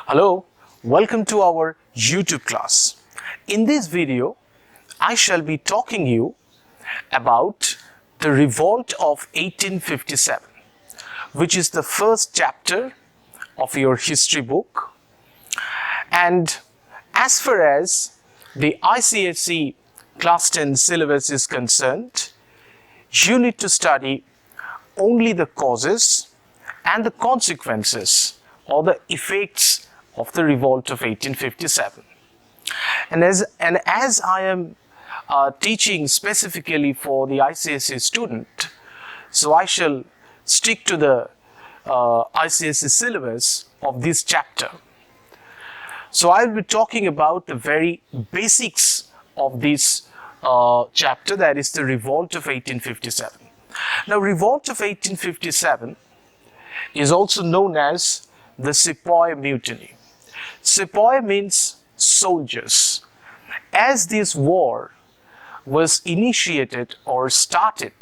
Hello, welcome to our YouTube class. In this video, I shall be talking you about the Revolt of 1857, which is the first chapter of your history book. And as far as the ICSE Class 10 syllabus is concerned, you need to study only the causes and the consequences or the effects of the Revolt of 1857. And as I am teaching specifically for the ICSE student, so I shall stick to the ICSE syllabus of this chapter. So I will be talking about the very basics of this chapter, that is the Revolt of 1857. Now, Revolt of 1857 is also known as the Sepoy Mutiny. Sepoy means soldiers. As this war was initiated or started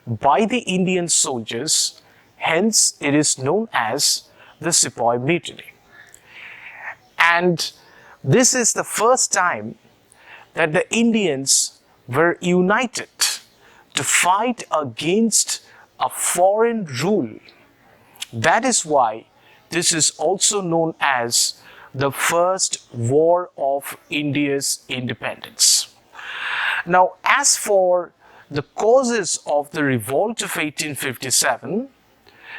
by the Indian soldiers, hence it is known as the Sepoy Mutiny. And this is the first time that the Indians were united to fight against a foreign rule. That is why this is also known as the First War of India's Independence. Now, as for the causes of the Revolt of 1857,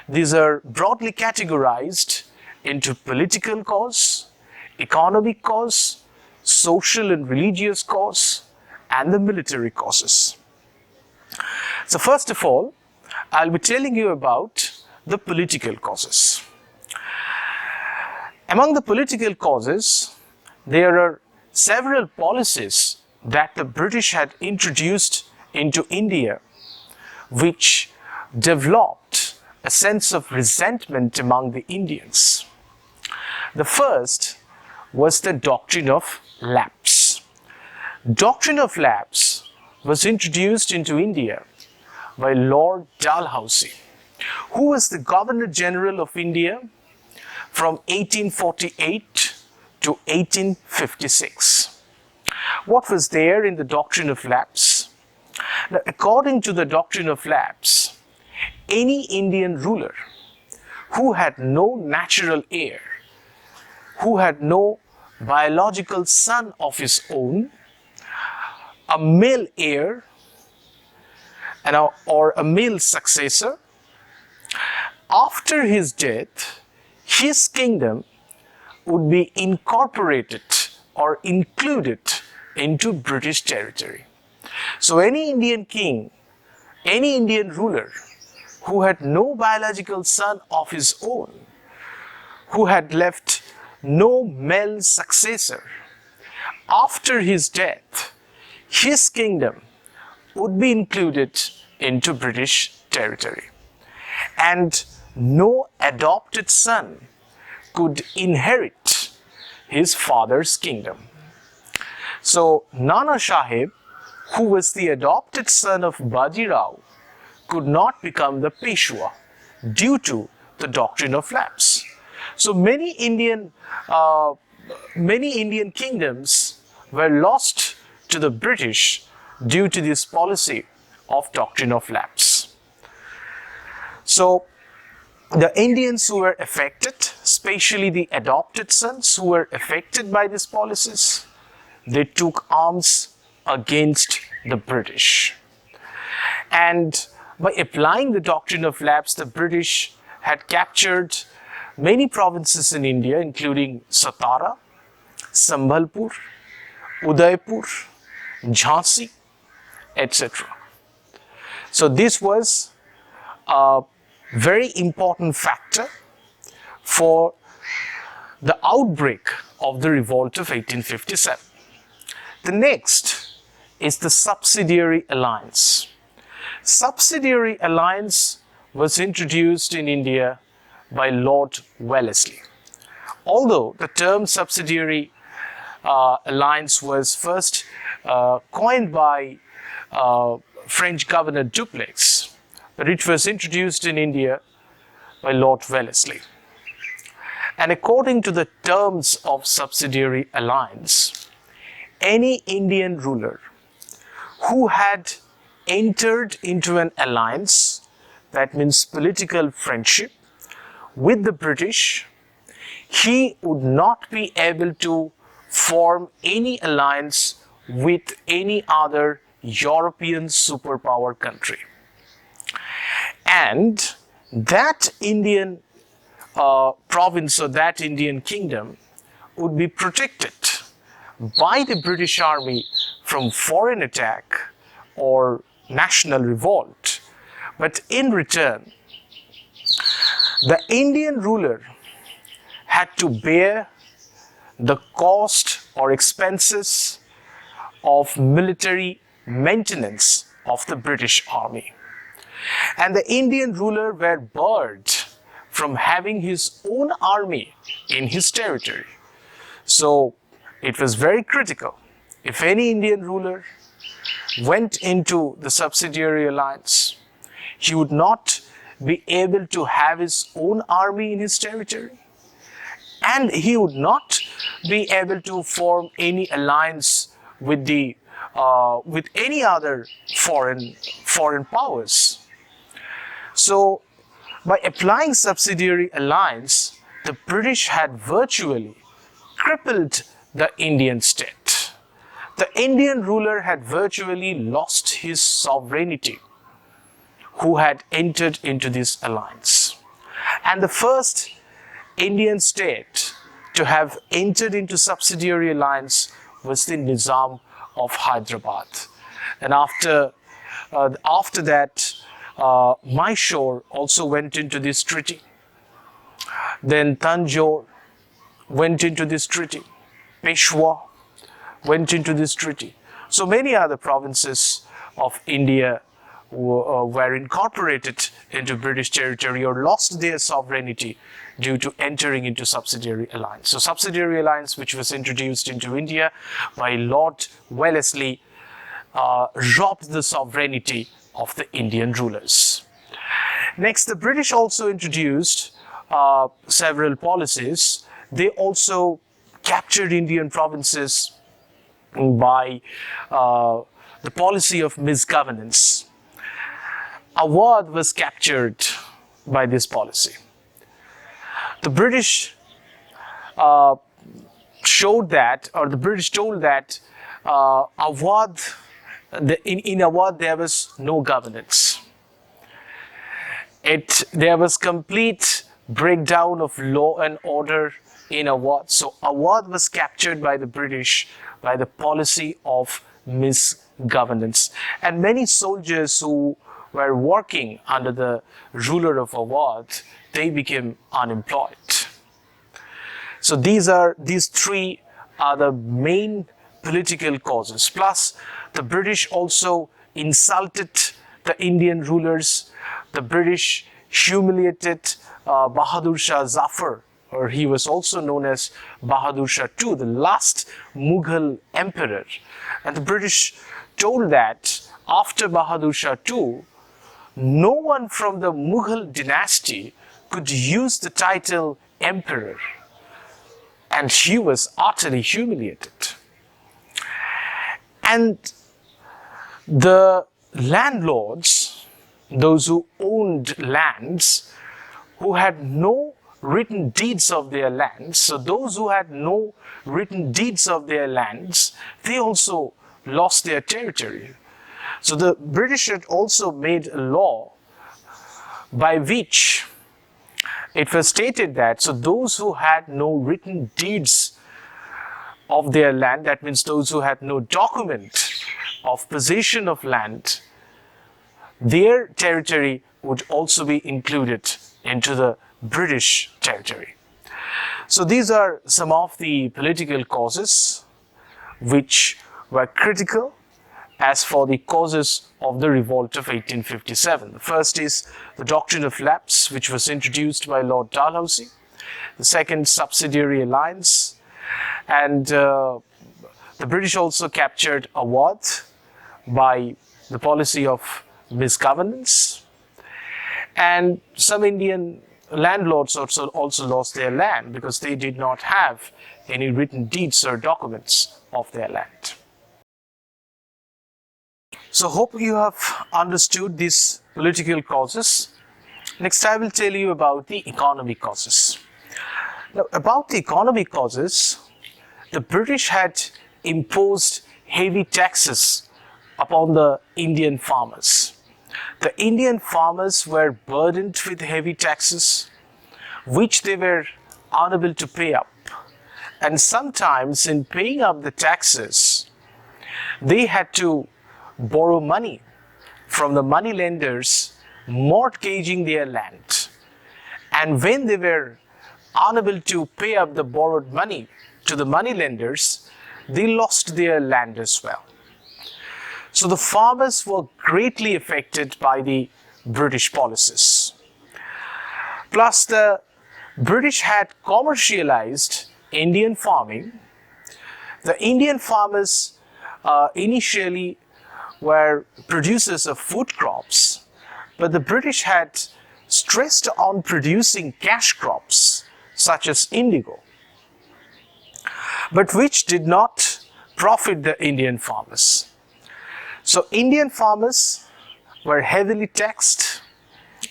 these are broadly categorized into political cause, economic cause, social and religious cause, and the military causes. So first of all, I'll be telling you about the political causes. Among the political causes, there are several policies that the British had introduced into India, which developed a sense of resentment among the Indians. The first was the doctrine of lapse. Doctrine of lapse was introduced into India by Lord Dalhousie, who was the Governor General of India from 1848 to 1856. What was there in the doctrine of lapse? Now, according to the doctrine of lapse, any Indian ruler who had no natural heir, who had no biological son of his own, a male heir, or a male successor, after his death, his kingdom would be incorporated or included into British territory. So any Indian king, any Indian ruler who had no biological son of his own, who had left no male successor, after his death, his kingdom would be included into British territory. And no adopted son could inherit his father's kingdom. So Nana Sahib, who was the adopted son of Baji Rao, could not become the Peshwa due to the doctrine of lapse. So many Indian kingdoms were lost to the British due to this policy of doctrine of lapse. So the Indians who were affected, especially the adopted sons who were affected by these policies, they took arms against the British. And by applying the doctrine of lapse, the British had captured many provinces in India, including Satara, Sambhalpur, Udaipur, Jhansi, etc. So this was a very important factor for the outbreak of the Revolt of 1857. The next is the subsidiary alliance. Subsidiary alliance was introduced in India by Lord Wellesley. Although the term subsidiary alliance was first coined by French Governor Dupleix, but it was introduced in India by Lord Wellesley. And according to the terms of subsidiary alliance, any Indian ruler who had entered into an alliance, that means political friendship, with the British, he would not be able to form any alliance with any other European superpower country. And that Indian province or that Indian kingdom would be protected by the British Army from foreign attack or national revolt. But in return, the Indian ruler had to bear the cost or expenses of military maintenance of the British Army. And the Indian ruler were barred from having his own army in his territory. So it was very critical. If any Indian ruler went into the subsidiary alliance, he would not be able to have his own army in his territory, and he would not be able to form any alliance with any other foreign powers. So by applying subsidiary alliance, the British had virtually crippled the Indian state. The Indian ruler had virtually lost his sovereignty, who had entered into this alliance. And the first Indian state to have entered into subsidiary alliance was the Nizam of Hyderabad. And after that, Mysore also went into this treaty. Then Tanjore went into this treaty. Peshwa went into this treaty. So many other provinces of India were incorporated into British territory or lost their sovereignty due to entering into subsidiary alliance. So subsidiary alliance, which was introduced into India by Lord Wellesley, robbed the sovereignty of the Indian rulers. Next, the British also introduced several policies. They also captured Indian provinces by the policy of misgovernance. Awadh was captured by this policy. The British showed that, or the British told that Awadh, in Awadh there was no governance. There was complete breakdown of law and order in Awadh. So Awadh was captured by the British by the policy of misgovernance. And many soldiers who were working under the ruler of Awadh, they became unemployed. So these three are the main political causes. Plus, the British also insulted the Indian rulers. The British humiliated Bahadur Shah Zafar, or he was also known as Bahadur Shah II, the last Mughal emperor. And the British told that after Bahadur Shah II, no one from the Mughal dynasty could use the title emperor. And he was utterly humiliated. And the landlords, those who owned lands, who had no written deeds of their lands, so those who had no written deeds of their lands, they also lost their territory. So the British had also made a law by which it was stated that, so those who had no written deeds of their land, that means those who had no document of possession of land, their territory would also be included into the British territory. So these are some of the political causes which were critical as for the causes of the revolt of 1857. The first is the doctrine of lapse, which was introduced by Lord Dalhousie. The second, subsidiary alliance. And the British also captured Awadh by the policy of misgovernance. And some Indian landlords also lost their land because they did not have any written deeds or documents of their land. So hope you have understood these political causes. Next, I will tell you about the economic causes. Now, about the economic causes, the British had imposed heavy taxes upon the Indian farmers. The Indian farmers were burdened with heavy taxes, which they were unable to pay up. And sometimes in paying up the taxes, they had to borrow money from the money lenders, mortgaging their land. And when they were unable to pay up the borrowed money to the money lenders, they lost their land as well. So the farmers were greatly affected by the British policies. Plus, the British had commercialized Indian farming. The Indian farmers initially were producers of food crops, but the British had stressed on producing cash crops such as indigo, but which did not profit the Indian farmers. So Indian farmers were heavily taxed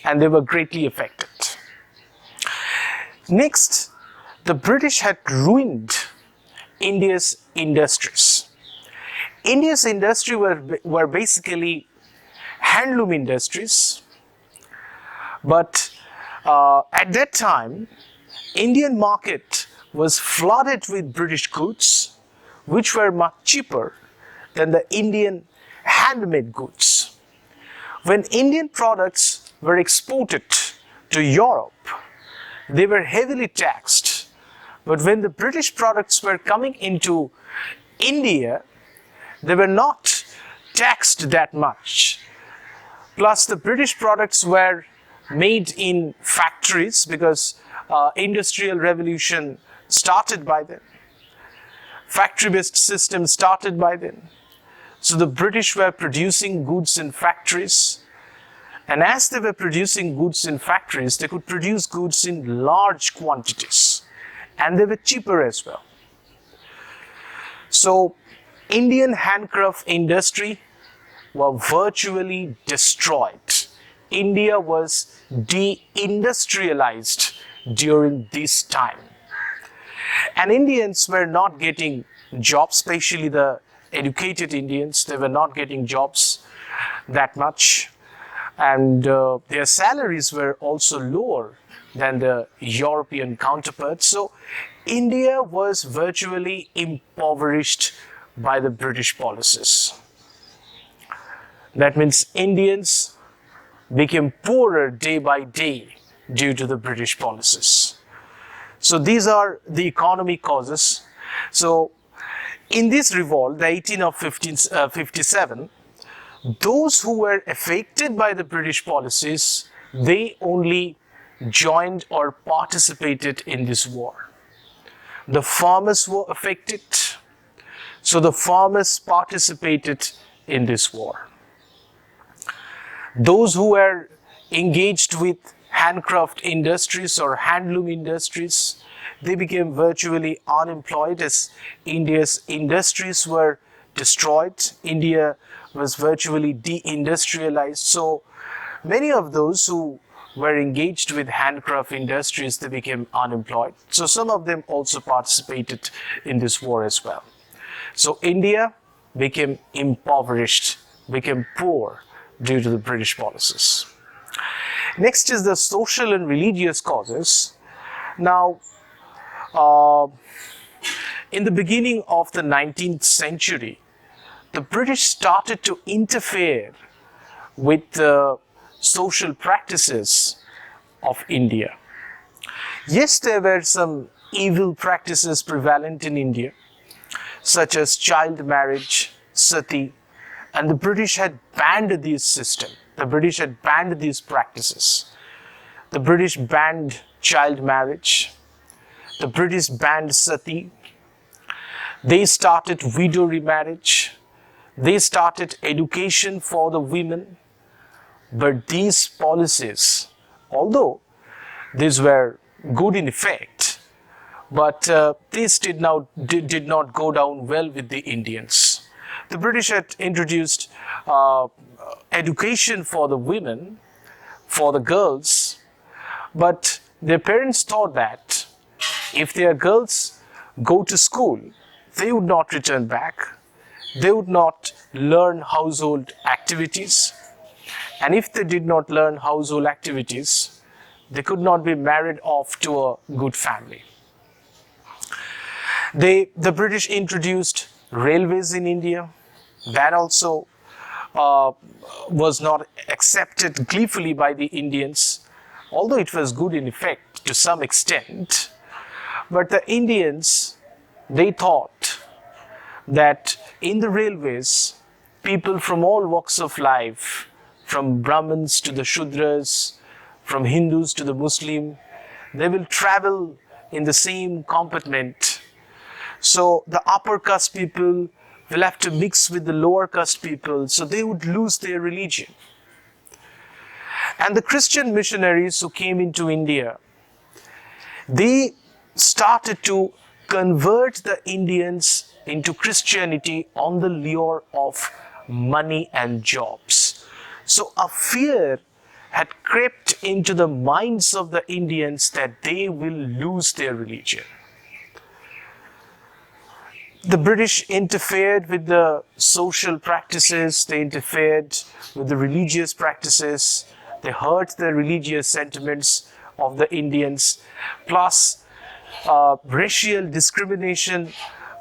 and they were greatly affected. Next, the British had ruined India's industries. India's industry were basically handloom industries, but at that time, Indian market was flooded with British goods, which were much cheaper than the Indian handmade goods. When Indian products were exported to Europe, they were heavily taxed. But when the British products were coming into India, they were not taxed that much. Plus, the British products were made in factories because industrial revolution started by then. Factory-based system started by then. So the British were producing goods in factories. And as they were producing goods in factories, they could produce goods in large quantities. And they were cheaper as well. So Indian handcraft industry were virtually destroyed. India was deindustrialized during this time. And Indians were not getting jobs, especially the educated Indians. They were not getting jobs that much. And their salaries were also lower than the European counterparts. So India was virtually impoverished by the British policies. That means Indians became poorer day by day due to the British policies. So these are the economic causes. So in this revolt, the 1857, those who were affected by the British policies, they only joined or participated in this war. The farmers were affected, so the farmers participated in this war. Those who were engaged with handcraft industries or handloom industries, they became virtually unemployed as India's industries were destroyed. India was virtually deindustrialized. So many of those who were engaged with handcraft industries, they became unemployed. So some of them also participated in this war as well. So India became impoverished, became poor due to the British policies. Next is the social and religious causes. Now, in the beginning of the 19th century, the British started to interfere with the social practices of India. Yes, there were some evil practices prevalent in India, such as child marriage, sati, and the British had banned this system. The British had banned these practices. The British banned child marriage. The British banned sati. They started widow remarriage. They started education for the women. But these policies, although these were good in effect, but this did not go down well with the Indians. The British had introduced education for the women, for the girls, but their parents thought that if their girls go to school, they would not return back, they would not learn household activities, and if they did not learn household activities, they could not be married off to a good family. The British introduced railways in India. That also was not accepted gleefully by the Indians, although it was good in effect to some extent. But the Indians, they thought that in the railways, people from all walks of life, from Brahmins to the Shudras, from Hindus to the Muslim, they will travel in the same compartment. So the upper caste people will have to mix with the lower caste people, so they would lose their religion. And the Christian missionaries who came into India, they started to convert the Indians into Christianity on the lure of money and jobs. So a fear had crept into the minds of the Indians that they will lose their religion. The British interfered with the social practices, they interfered with the religious practices, they hurt the religious sentiments of the Indians, plus racial discrimination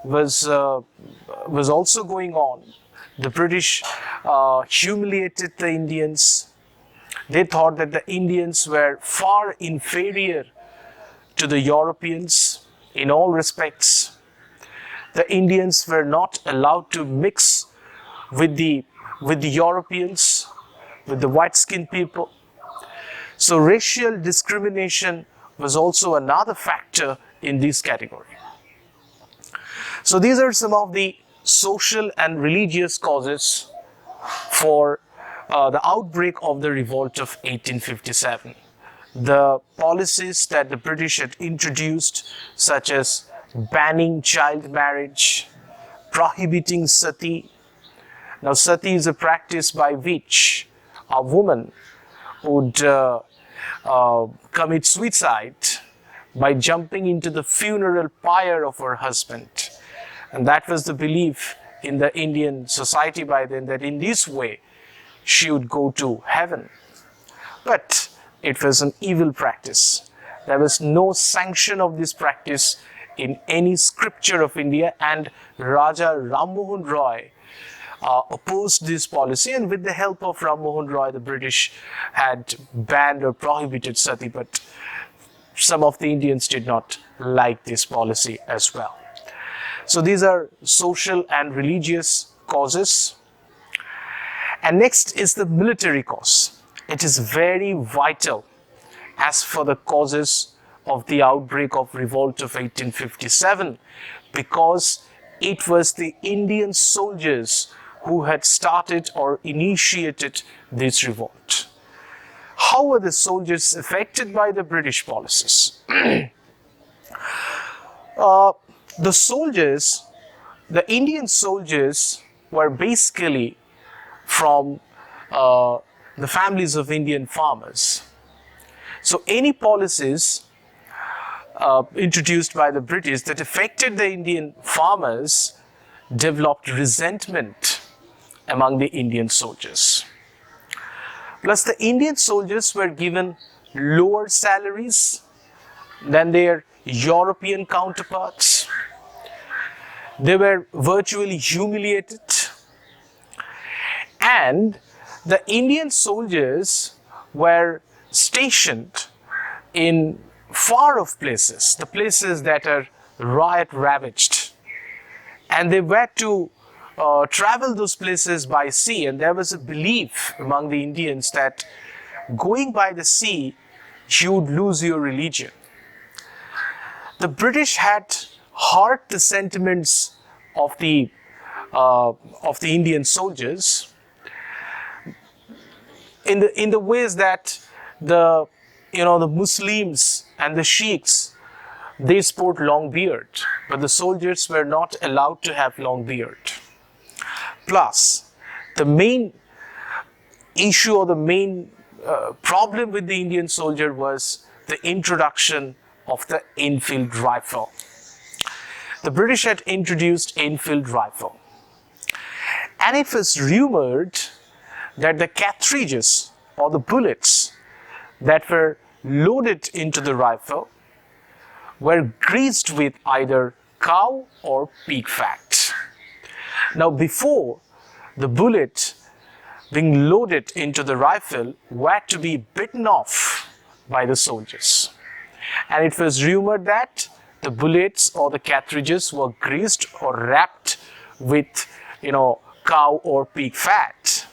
was also going on. The British humiliated the Indians. They thought that the Indians were far inferior to the Europeans in all respects. The Indians were not allowed to mix with the Europeans, with the white-skinned people. So racial discrimination was also another factor in this category. So these are some of the social and religious causes for the outbreak of the revolt of 1857. The policies that the British had introduced, such as banning child marriage, prohibiting sati. Now, sati is a practice by which a woman would commit suicide by jumping into the funeral pyre of her husband. And that was the belief in the Indian society by then, that in this way she would go to heaven. But it was an evil practice. There was no sanction of this practice in any scripture of India, and Raja Ram Mohan Roy opposed this policy, and with the help of Ram Mohan Roy, the British had banned or prohibited sati, but some of the Indians did not like this policy as well. So these are social and religious causes. And next is the military cause. It is very vital as for the causes of the outbreak of revolt of 1857, because it was the Indian soldiers who had started or initiated this revolt. How were the soldiers affected by the British policies? The soldiers, the Indian soldiers, were basically from the families of Indian farmers. So any policies introduced by the British that affected the Indian farmers developed resentment among the Indian soldiers. Plus, the Indian soldiers were given lower salaries than their European counterparts. They were virtually humiliated. And the Indian soldiers were stationed in far-off places, the places that are riot-ravaged. And they were to travel those places by sea, and there was a belief among the Indians that going by the sea, you would lose your religion. The British had hurt the sentiments of the Indian soldiers in the ways that the the Muslims and the Sheikhs, they sport long beard, but the soldiers were not allowed to have long beard. Plus, the main issue or the main problem with the Indian soldier was the introduction of the Enfield rifle. The British had introduced Enfield rifle, and it was rumored that the cartridges or the bullets that were loaded into the rifle were greased with either cow or pig fat. Now, before the bullet being loaded into the rifle were to be bitten off by the soldiers, and it was rumored that the bullets or the cartridges were greased or wrapped with cow or pig fat.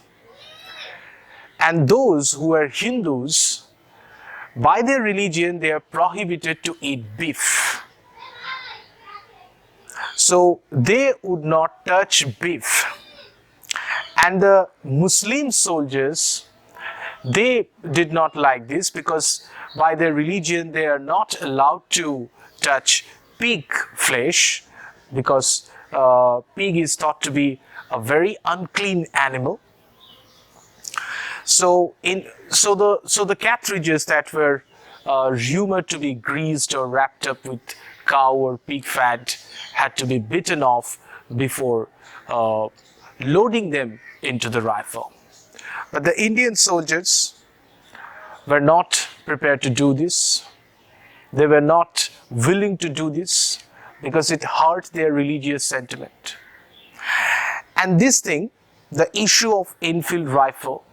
And those who were Hindus, by their religion, they are prohibited to eat beef. So they would not touch beef. And the Muslim soldiers, they did not like this, because by their religion they are not allowed to touch pig flesh, because pig is thought to be a very unclean animal. So the cartridges that were rumored to be greased or wrapped up with cow or pig fat had to be bitten off before loading them into the rifle. But the Indian soldiers were not prepared to do this. They were not willing to do this because it hurt their religious sentiment. And this thing, the issue of Enfield rifle,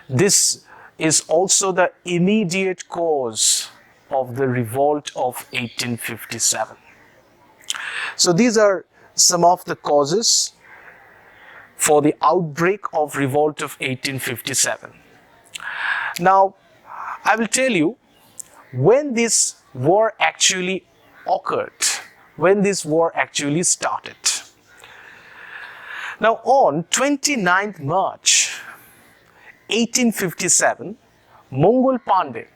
this is also the immediate cause of the revolt of 1857. So these are some of the causes for the outbreak of revolt of 1857. Now, I will tell you when this war actually occurred, when this war actually started. Now, on 29th March 1857, Mongol Pandey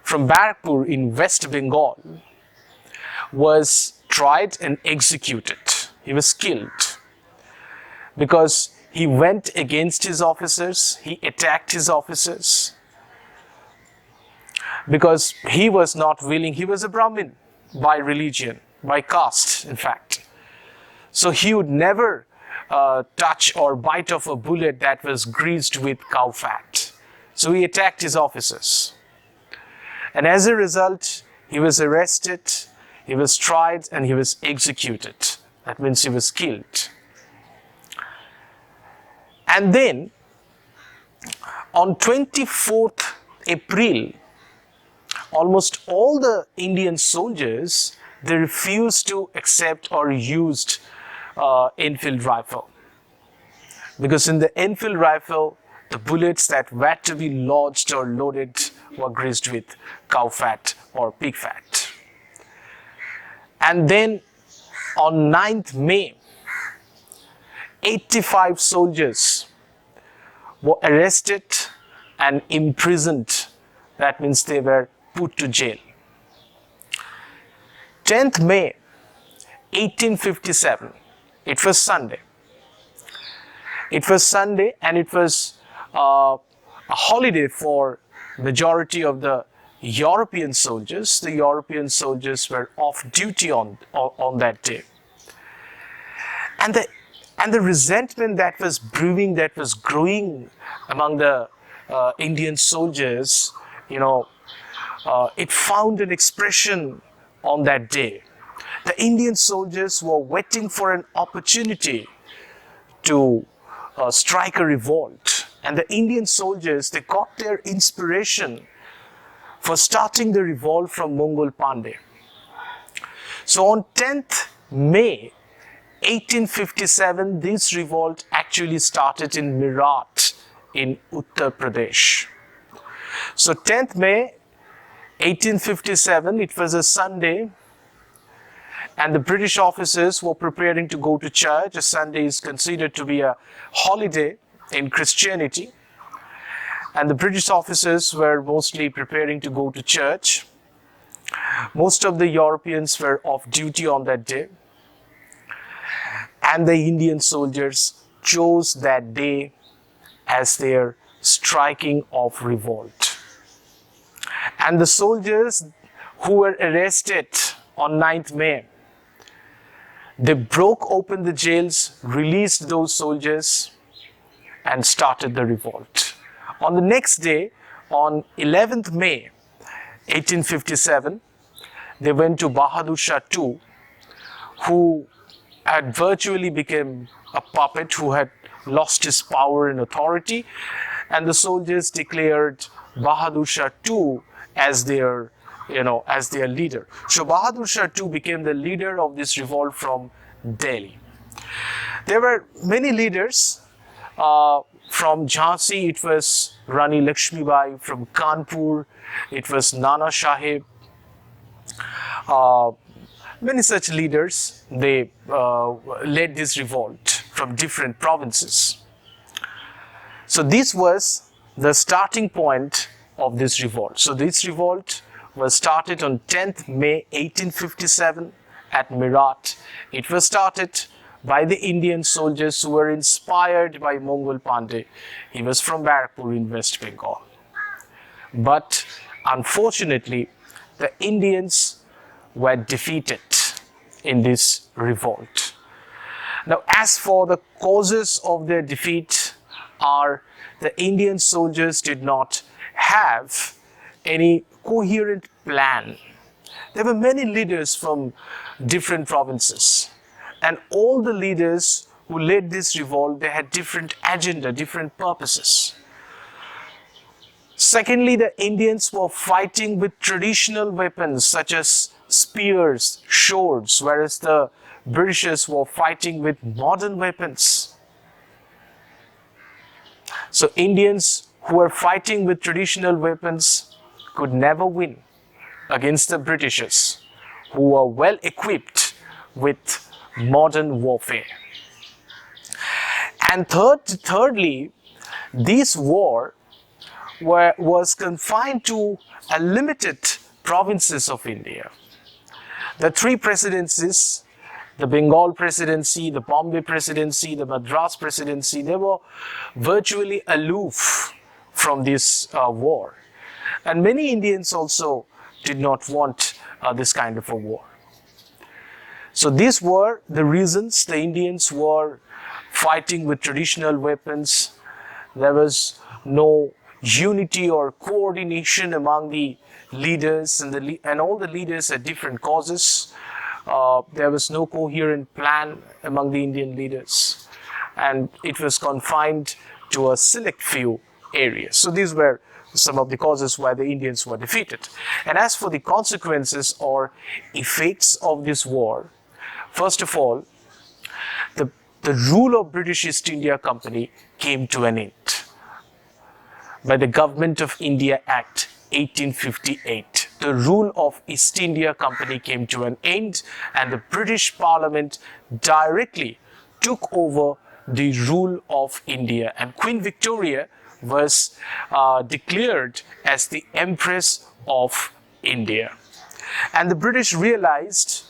from Barrackpur in West Bengal was tried and executed. He was killed because he went against his officers, he attacked his officers, because he was not willing. He was a Brahmin by religion, by caste, in fact. So he would never touch or bite off a bullet that was greased with cow fat. So he attacked his officers. And as a result, he was arrested, he was tried, and he was executed. That means he was killed. And then, on 24th April, almost all the Indian soldiers, they refused to accept or used Enfield rifle. Because in the Enfield rifle, the bullets that were to be lodged or loaded were greased with cow fat or pig fat. And then on 9th May, 85 soldiers were arrested and imprisoned. That means they were put to jail. 10th May 1857, it was Sunday. It was Sunday, and it was a holiday for majority of the European soldiers. The European soldiers were off duty on that day. And the resentment that was brewing, that was growing among the Indian soldiers, it found an expression on that day. The Indian soldiers were waiting for an opportunity to strike a revolt. And the Indian soldiers, they got their inspiration for starting the revolt from Mongol Pandey. So on 10th May 1857, this revolt actually started in Meerut in Uttar Pradesh. So 10th May 1857, it was a Sunday, and the British officers were preparing to go to church. A Sunday is considered to be a holiday in Christianity. and the British officers were mostly preparing to go to church. Most of the Europeans were off duty on that day, and the Indian soldiers chose that day as their striking of revolt. And the soldiers who were arrested on 9th May, they broke open the jails, released those soldiers, and started the revolt. On the next day, on 11th May 1857, they went to Bahadur Shah II, who had virtually become a puppet, who had lost his power and authority, and the soldiers declared Bahadur Shah II as their leader. So Bahadur Shah II became the leader of this revolt from Delhi. There were many leaders. From Jhansi, it was Rani Lakshmibai. From Kanpur, it was Nana Sahib. Many such leaders, they led this revolt from different provinces. So this was the starting point of this revolt. So this revolt was started on 10th May 1857 at Meerut. It was started by the Indian soldiers who were inspired by Mongol Pandey. He was from Barrackpur in West Bengal. But unfortunately, the Indians were defeated in this revolt. Now, as for the causes of their defeat, the Indian soldiers did not have any coherent plan. There were many leaders from different provinces, and all the leaders who led this revolt, they had different agenda, different purposes. Secondly, the Indians were fighting with traditional weapons such as spears, swords, whereas the Britishers were fighting with modern weapons. So Indians who were fighting with traditional weapons could never win against the Britishers, who were well equipped with modern warfare. And thirdly, this war was confined to a limited provinces of India. The three presidencies, the Bengal presidency, the Bombay presidency, the Madras presidency, they were virtually aloof from this war. And many Indians also did not want this kind of a war. So these were the reasons the Indians were fighting with traditional weapons. There was no unity or coordination among the leaders, and all the leaders had different causes. There was no coherent plan among the Indian leaders, and it was confined to a select few areas. So these were some of the causes why the Indians were defeated. And as for the consequences or effects of this war, first of all, the rule of British East India Company came to an end by the Government of India Act 1858. The rule of East India Company came to an end, and the British Parliament directly took over the rule of India, and Queen Victoria was declared as the Empress of India. And the British realized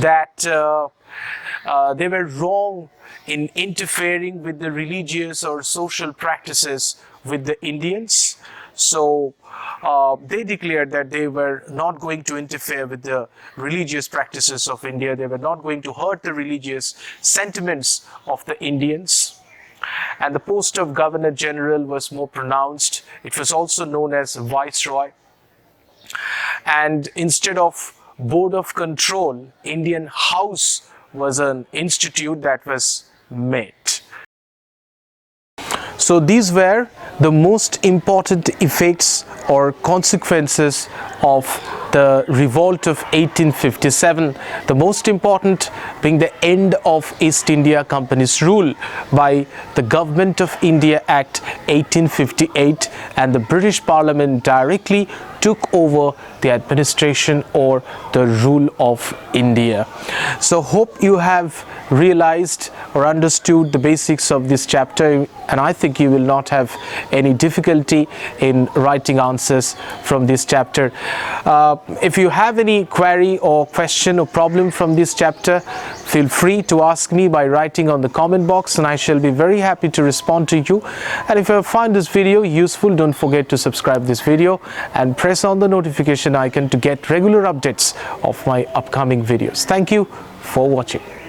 that they were wrong in interfering with the religious or social practices with the Indians. So they declared that they were not going to interfere with the religious practices of India. They were not going to hurt the religious sentiments of the Indians. And the post of Governor General was more pronounced. It was also known as Viceroy. And instead of Board of Control, Indian House was an institute that was made. So these were the most important effects or consequences of the revolt of 1857. The most important being the end of East India Company's rule by the Government of India Act 1858, and the British Parliament directly took over the administration or the rule of India. So hope you have realized or understood the basics of this chapter, and I think you will not have any difficulty in writing answers from this chapter. If you have any query or question or problem from this chapter, feel free to ask me by writing on the comment box, and I shall be very happy to respond to you. And if you find this video useful, don't forget to subscribe this video and press on the notification icon to get regular updates of my upcoming videos. Thank you for watching.